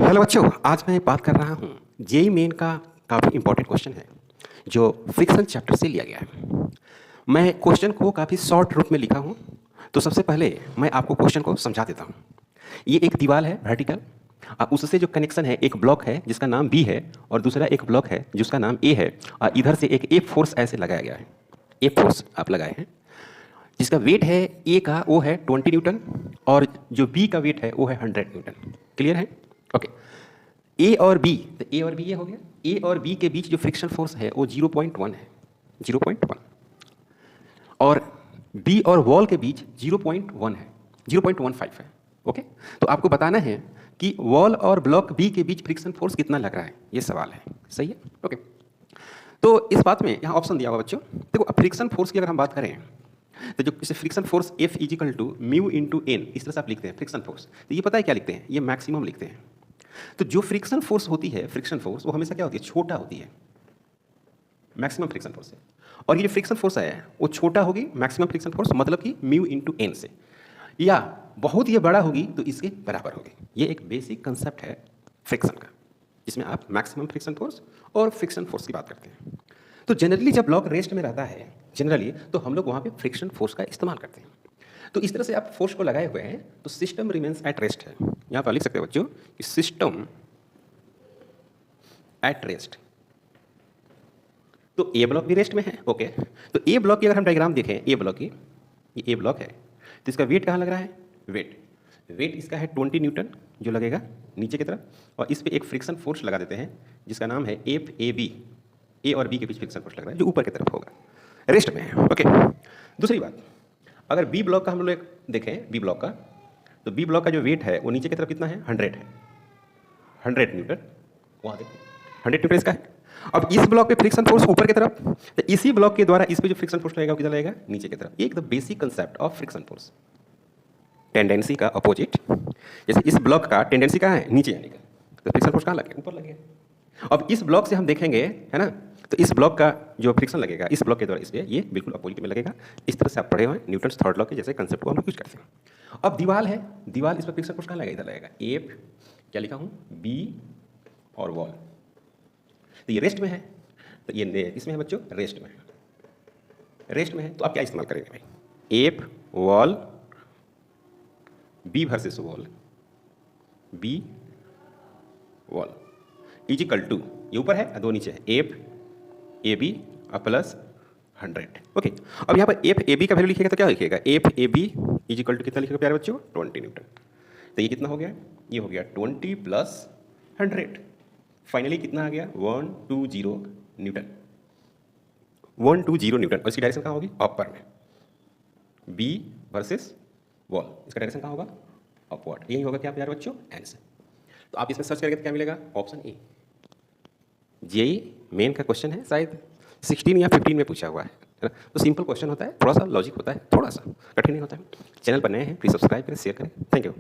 Hello बच्चों, आज मैं बात कर रहा हूँ जेईई मेन का काफ़ी इंपॉर्टेंट क्वेश्चन है जो फ्रिक्शन चैप्टर से लिया गया है। मैं क्वेश्चन को काफ़ी शॉर्ट रूप में लिखा हूँ, तो सबसे पहले मैं आपको क्वेश्चन को समझा देता हूँ। ये एक दीवार है वर्टिकल, उससे जो कनेक्शन है, एक ब्लॉक है जिसका नाम बी है और दूसरा एक ब्लॉक है जिसका नाम ए है, और इधर से एक ए फोर्स ऐसे लगाया गया है। ए फोर्स आप लगाए हैं जिसका वेट है ए का वो है 20 न्यूटन और जो बी का वेट है वो है 100 न्यूटन। क्लियर है? ओके। ए और बी, तो ए और बी ये हो गया। ए और बी के बीच जो फ्रिक्शन फोर्स है वो 0.1 है, 0.1, और बी और वॉल के बीच 0.1 है, 0.15 है। ओके, तो आपको बताना है कि वॉल और ब्लॉक बी के बीच फ्रिक्शन फोर्स कितना लग रहा है, ये सवाल है। सही है? ओके, तो इस बात में यहाँ ऑप्शन दिया हुआ बच्चों। देखो, फ्रिक्शन फोर्स की अगर हम बात करें तो जो इसे friction force F equal to mu into N, इस तरह से आप लिखते हैं फ्रिक्शन फोर्स। तो ये पता है क्या लिखते हैं? ये मैक्सिमम लिखते हैं। तो जो फ्रिक्शन फोर्स होती है, फ्रिक्शन फोर्स, वो हमेशा क्या होती है? छोटा होती है मैक्सिमम फ्रिक्शन फोर्स से। और ये जो फ्रिक्शन फोर्स है वो छोटा होगी मैक्सिमम फ्रिक्शन फोर्स, मतलब कि म्यू इंटू एन से, या बहुत ये बड़ा होगी तो इसके बराबर होगी। ये एक बेसिक कंसेप्ट है फ्रिक्शन का, जिसमें आप मैक्सिमम फ्रिक्शन फोर्स और फ्रिक्शन फोर्स की बात करते हैं। तो जनरली जब ब्लॉक रेस्ट में रहता है जनरली, तो हम लोग वहाँ पे फ्रिक्शन फोर्स का इस्तेमाल करते हैं। तो इस तरह से आप फोर्स को लगाए हुए हैं तो सिस्टम रिमेन्स एट रेस्ट है। यहाँ पर लिख सकते हैं बच्चों कि सिस्टम एट रेस्ट। तो ए ब्लॉक भी रेस्ट में है। ओके, तो ए ब्लॉक की अगर हम डायग्राम देखें, ए ब्लॉक की, ये ए ब्लॉक है, तो इसका वेट कहाँ लग रहा है? वेट इसका है 20 न्यूटन जो लगेगा नीचे की तरफ, और इस पर एक फ्रिक्शन फोर्स लगा देते हैं जिसका नाम है एफ ए बी। ए और बी के बीच फ्रिक्शन फोर्स लग रहा है जो ऊपर की तरफ होगा, रेस्ट में है। ओके, दूसरी बात, अगर बी ब्लॉक का हम लोग देखें, बी ब्लॉक का, तो बी ब्लॉक का जो वेट है वो नीचे की तरफ कितना है? 100 है, 100 न्यूटन। वहाँ देखिए 100 न्यूटन इसका है। अब इस ब्लॉक पे फ्रिक्शन फोर्स ऊपर की तरफ, तो इसी ब्लॉक के द्वारा इस पे जो फ्रिक्शन फोर्स लगेगा वो किधर लगेगा? नीचे की तरफ। ये एक the basic concept of friction force, tendency का अपोजिट। जैसे इस ब्लॉक का टेंडेंसी कहाँ है? नीचे आने का, तो फ्रिक्शन फोर्स कहाँ लगेगा? ऊपर लगेगा। अब इस ब्लॉक से हम देखेंगे, है ना, तो इस ब्लॉक का जो फ्रिक्शन लगेगा इस ब्लॉक के द्वारा इस पे, ये बिल्कुल अपोजिट में लगेगा। इस तरह से आप पढ़े हुए हैं न्यूटन्स थर्ड लॉ के जैसे कंसेप्ट को हम यूज करते हैं। अब दीवार है, दीवार, इस पर फ्रिक्शन फोर्स कहाँ लगेगा? इधर लगेगा। एफ क्या लिखा हूँ? बी और वॉल। तो ये रेस्ट में है, तो ये इसमें है बच्चों, रेस्ट में है। रेस्ट में है तो आप क्या इस्तेमाल करेंगे भाई? F wall, B versus wall, B wall equal to, ये ऊपर है दो नीचे है, F A B plus 100। Okay, अब यहाँ पर एफ ए बी का वैल्यू लिखिएगा तो क्या लिखिएगा? F A B equal to कितना लिखिएगा प्यारे बच्चों? 20 न्यूटन। तो ये कितना हो गया? ये हो गया 20 प्लस 100, फाइनली कितना आ गया? 120 न्यूटन, 120 न्यूटन। और इसकी डायरेक्शन कहाँ होगी? अपर में। बी वर्सेस वॉल, इसका डायरेक्शन कहाँ होगा? अपवर्ड। यही होगा क्या प्यारे बच्चों? आंसर। तो आप इसमें सर्च करेंगे तो क्या मिलेगा? Option A. जेईई मेन का क्वेश्चन है, शायद 16 या 15 में पूछा हुआ है ना? तो सिंपल क्वेश्चन होता है, थोड़ा सा लॉजिक होता है, थोड़ा सा कठिन नहीं होता है। चैनल पर नए हैं प्लीज सब्सक्राइब करें, शेयर करें। Thank you.